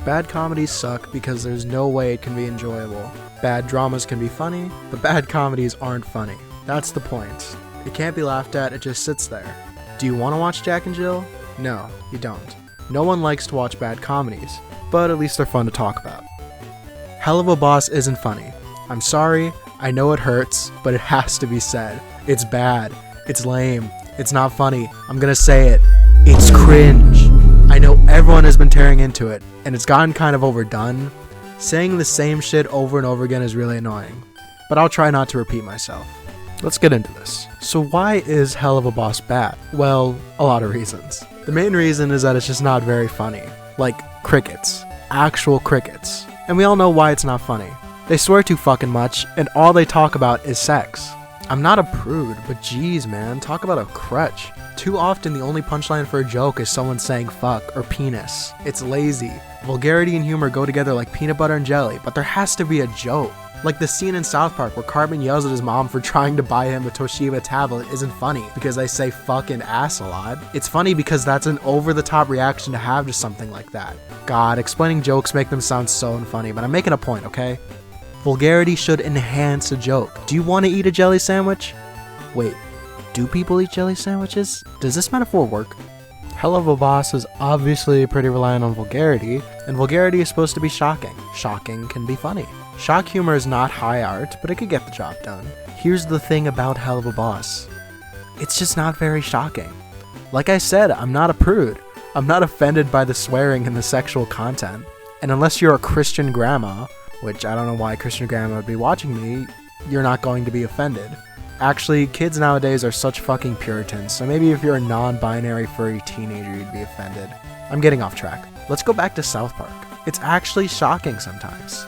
Bad comedies suck because there's no way it can be enjoyable. Bad dramas can be funny, but bad comedies aren't funny. That's the point. It can't be laughed at, it just sits there. Do you want to watch Jack and Jill? No, you don't. No one likes to watch bad comedies, but at least they're fun to talk about. Helluva Boss isn't funny. I'm sorry, I know it hurts, but it has to be said. It's bad. It's lame. It's not funny. I'm gonna say it. It's cringe. I know everyone has been tearing into it, and it's gotten kind of overdone. Saying the same shit over and over again is really annoying, but I'll try not to repeat myself. Let's get into this. So why is Helluva Boss bad? Well, a lot of reasons. The main reason is that it's just not very funny. Like crickets. Actual crickets. And we all know why it's not funny. They swear too fucking much, and all they talk about is sex. I'm not a prude, but geez man, talk about a crutch. Too often the only punchline for a joke is someone saying fuck or penis. It's lazy. Vulgarity and humor go together like peanut butter and jelly, but there has to be a joke. Like the scene in South Park where Cartman yells at his mom for trying to buy him a Toshiba tablet isn't funny because they say fuck and ass a lot. It's funny because that's an over-the-top reaction to have to something like that. God, explaining jokes make them sound so unfunny, but I'm making a point, okay? Vulgarity should enhance a joke. Do you want to eat a jelly sandwich? Wait, do people eat jelly sandwiches? Does this metaphor work? Helluva Boss is obviously pretty reliant on vulgarity, and vulgarity is supposed to be shocking. Shocking can be funny. Shock humor is not high art, but it could get the job done. Here's the thing about Helluva Boss. It's just not very shocking. Like I said, I'm not a prude. I'm not offended by the swearing and the sexual content. And unless you're a Christian grandma, which I don't know why Christian grandma would be watching me, you're not going to be offended. Actually, kids nowadays are such fucking Puritans, so maybe if you're a non-binary furry teenager, you'd be offended. I'm getting off track. Let's go back to South Park. It's actually shocking sometimes.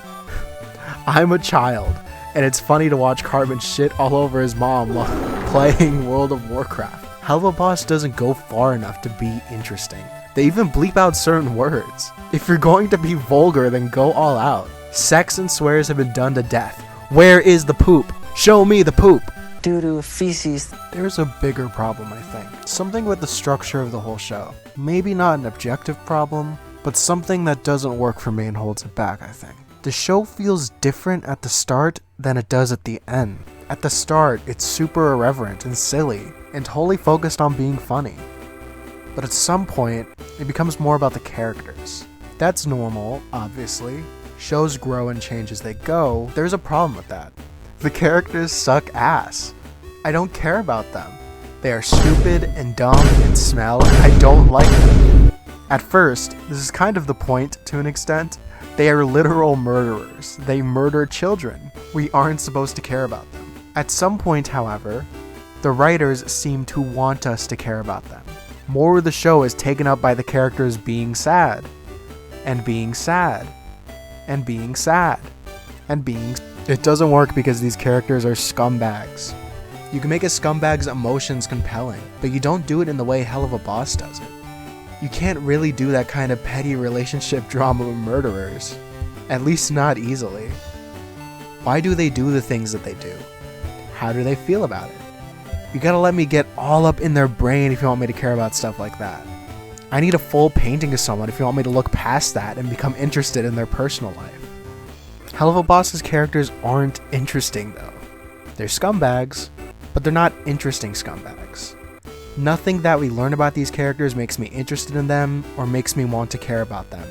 I'm a child, and it's funny to watch Cartman shit all over his mom while playing World of Warcraft. Helluva Boss doesn't go far enough to be interesting. They even bleep out certain words. If you're going to be vulgar, then go all out. Sex and swears have been done to death. Where is the poop? Show me the poop! Due to feces. There's a bigger problem, I think. Something with the structure of the whole show. Maybe not an objective problem, but something that doesn't work for me and holds it back, I think. The show feels different at the start than it does at the end. At the start, it's super irreverent and silly, and wholly focused on being funny. But at some point, it becomes more about the characters. That's normal, obviously. Shows grow and change as they go. There's a problem with that. The characters suck ass. I don't care about them. They are stupid and dumb and smell, and I don't like them. At first, this is kind of the point to an extent. They are literal murderers. They murder children. We aren't supposed to care about them. At some point, however, the writers seem to want us to care about them. More of the show is taken up by the characters being sad, and being sad, and being sad, and being sad. It doesn't work because these characters are scumbags. You can make a scumbag's emotions compelling, but you don't do it in the way Helluva Boss does it. You can't really do that kind of petty relationship drama with murderers. At least not easily. Why do they do the things that they do? How do they feel about it? You gotta let me get all up in their brain if you want me to care about stuff like that. I need a full painting of someone if you want me to look past that and become interested in their personal life. Helluva Boss's characters aren't interesting though. They're scumbags, but they're not interesting scumbags. Nothing that we learn about these characters makes me interested in them or makes me want to care about them.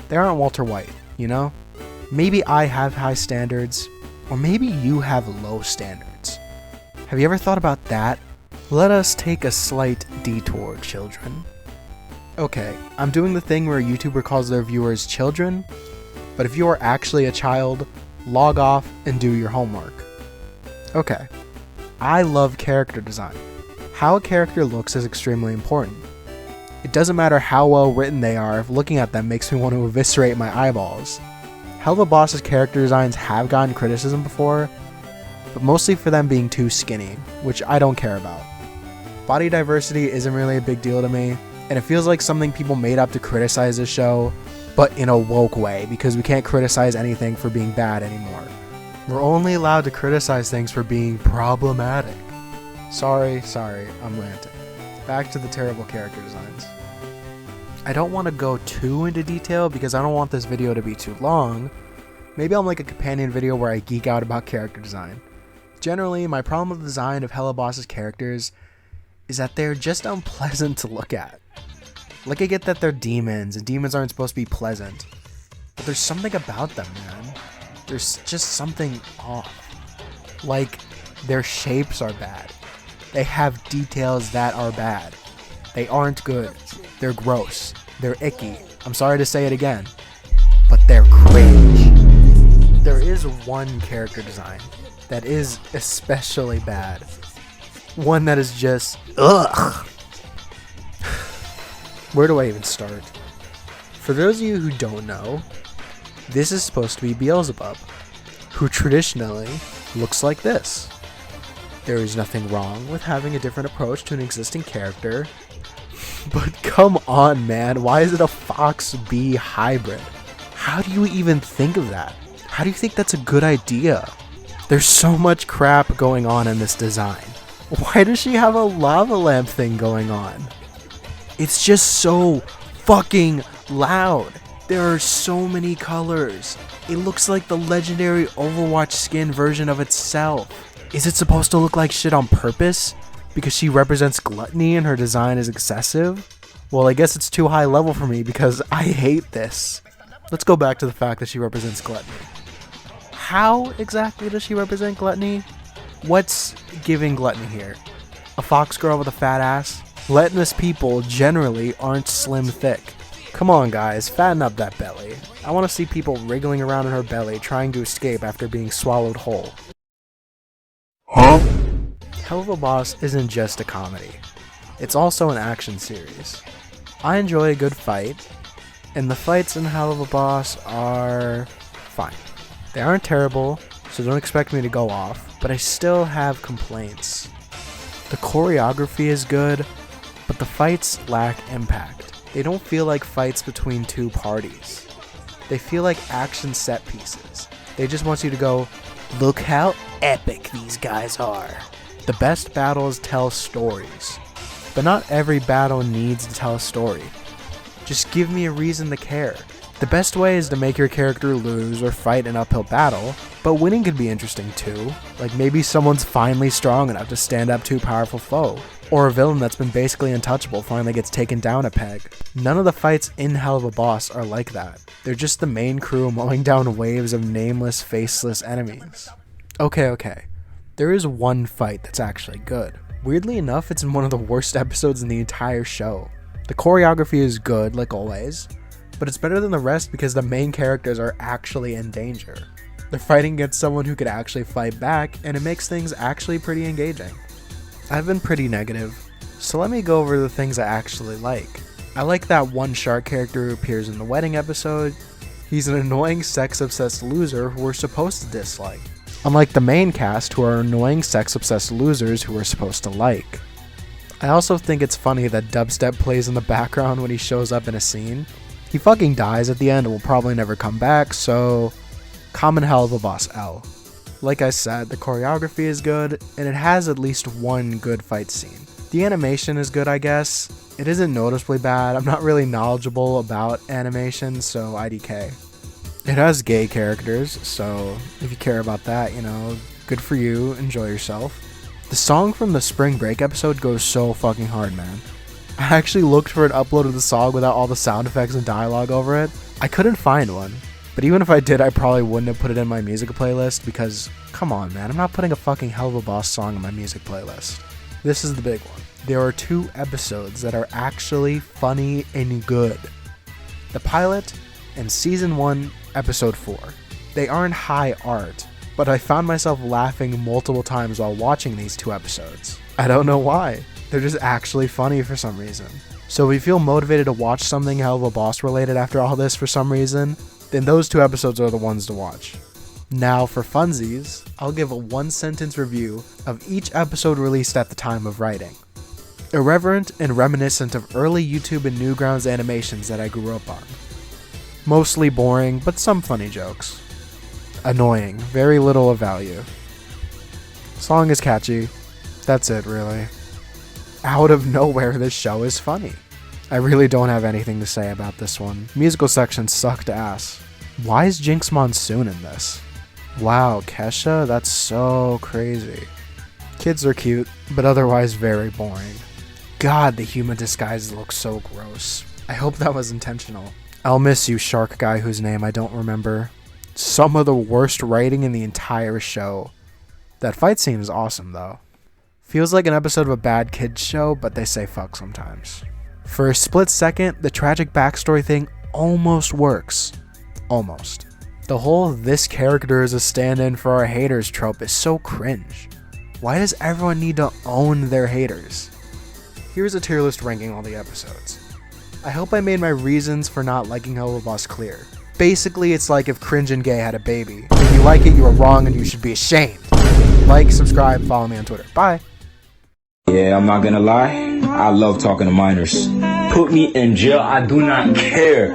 They aren't Walter White, you know? Maybe I have high standards, or maybe you have low standards. Have you ever thought about that? Let us take a slight detour, children. Okay, I'm doing the thing where a YouTuber calls their viewers children, but if you are actually a child, log off and do your homework. Okay, I love character design. How a character looks is extremely important. It doesn't matter how well written they are if looking at them makes me want to eviscerate my eyeballs. Helluva Boss's character designs have gotten criticism before, but mostly for them being too skinny, which I don't care about. Body diversity isn't really a big deal to me, and it feels like something people made up to criticize this show, but in a woke way, because we can't criticize anything for being bad anymore. We're only allowed to criticize things for being problematic. Sorry, I'm ranting. Back to the terrible character designs. I don't want to go too into detail because I don't want this video to be too long. Maybe I'll make a companion video where I geek out about character design. Generally, my problem with the design of HelluvaBoss's characters is that they're just unpleasant to look at. Like, I get that they're demons, and demons aren't supposed to be pleasant, but there's something about them, man. There's just something off. Like, their shapes are bad. They have details that are bad. They aren't good. They're gross. They're icky. I'm sorry to say it again, but they're cringe. There is one character design that is especially bad. One that is just, ugh. Where do I even start? For those of you who don't know, this is supposed to be Beelzebub, who traditionally looks like this. There is nothing wrong with having a different approach to an existing character, but come on, man, why is it a fox-bee hybrid? How do you even think of that? How do you think that's a good idea? There's so much crap going on in this design. Why does she have a lava lamp thing going on? It's just so fucking loud. There are so many colors. It looks like the legendary Overwatch skin version of itself. Is it supposed to look like shit on purpose? Because she represents gluttony and her design is excessive? Well, I guess it's too high level for me because I hate this. Let's go back to the fact that she represents gluttony. How exactly does she represent gluttony? What's giving gluttony here? A fox girl with a fat ass? Gluttonous people generally aren't slim thick. Come on guys, fatten up that belly. I want to see people wriggling around in her belly trying to escape after being swallowed whole. Huh? Helluva Boss isn't just a comedy. It's also an action series. I enjoy a good fight, and the fights in Helluva Boss are fine. They aren't terrible, so don't expect me to go off, but I still have complaints. The choreography is good, but the fights lack impact. They don't feel like fights between two parties. They feel like action set pieces. They just want you to go, look how epic these guys are. The best battles tell stories, but not every battle needs to tell a story. Just give me a reason to care. The best way is to make your character lose or fight an uphill battle, but winning could be interesting too. Like maybe someone's finally strong enough to stand up to a powerful foe, or a villain that's been basically untouchable finally gets taken down a peg. None of the fights in Helluva Boss are like that. They're just the main crew mowing down waves of nameless, faceless enemies. Okay. There is one fight that's actually good. Weirdly enough, it's in one of the worst episodes in the entire show. The choreography is good, like always, but it's better than the rest because the main characters are actually in danger. They're fighting against someone who could actually fight back, and it makes things actually pretty engaging. I've been pretty negative, so let me go over the things I actually like. I like that one shark character who appears in the wedding episode. He's an annoying sex-obsessed loser who we're supposed to dislike, unlike the main cast who are annoying sex-obsessed losers who we're supposed to like. I also think it's funny that dubstep plays in the background when he shows up in a scene. He fucking dies at the end and will probably never come back, so common Helluva Boss L. Like I said, the choreography is good, and it has at least one good fight scene. The animation is good, I guess. It isn't noticeably bad. I'm not really knowledgeable about animation, so IDK. It has gay characters, so if you care about that, good for you, enjoy yourself. The song from the Spring Break episode goes so fucking hard, man. I actually looked for an upload of the song without all the sound effects and dialogue over it. I couldn't find one. But even if I did, I probably wouldn't have put it in my music playlist because, come on man, I'm not putting a fucking Helluva Boss song in my music playlist. This is the big one. There are 2 episodes that are actually funny and good. The pilot and Season 1, Episode 4. They aren't high art, but I found myself laughing multiple times while watching these 2 episodes. I don't know why. They're just actually funny for some reason. So if you feel motivated to watch something Helluva Boss related after all this for some reason, then those 2 episodes are the ones to watch. Now for funsies, I'll give a 1-sentence review of each episode released at the time of writing. Irreverent and reminiscent of early YouTube and Newgrounds animations that I grew up on. Mostly boring, but some funny jokes. Annoying, very little of value. Song is catchy. That's it, really. Out of nowhere, this show is funny. I really don't have anything to say about this one. Musical section sucked ass. Why is Jinx Monsoon in this? Wow, Kesha? That's so crazy. Kids are cute, but otherwise very boring. God, the human disguises look so gross. I hope that was intentional. I'll miss you, shark guy whose name I don't remember. Some of the worst writing in the entire show. That fight scene is awesome though. Feels like an episode of a bad kids show, but they say fuck sometimes. For a split second, the tragic backstory thing almost works. Almost. The whole "this character is a stand-in for our haters" trope is so cringe. Why does everyone need to own their haters? Here's a tier list ranking all the episodes. I hope I made my reasons for not liking Helluva Boss clear. Basically, it's like if Cringe and Gay had a baby. If you like it, you are wrong and you should be ashamed. Like, subscribe, follow me on Twitter. Bye. Yeah, I'm not gonna lie. I love talking to minors. Put me in jail, I do not care.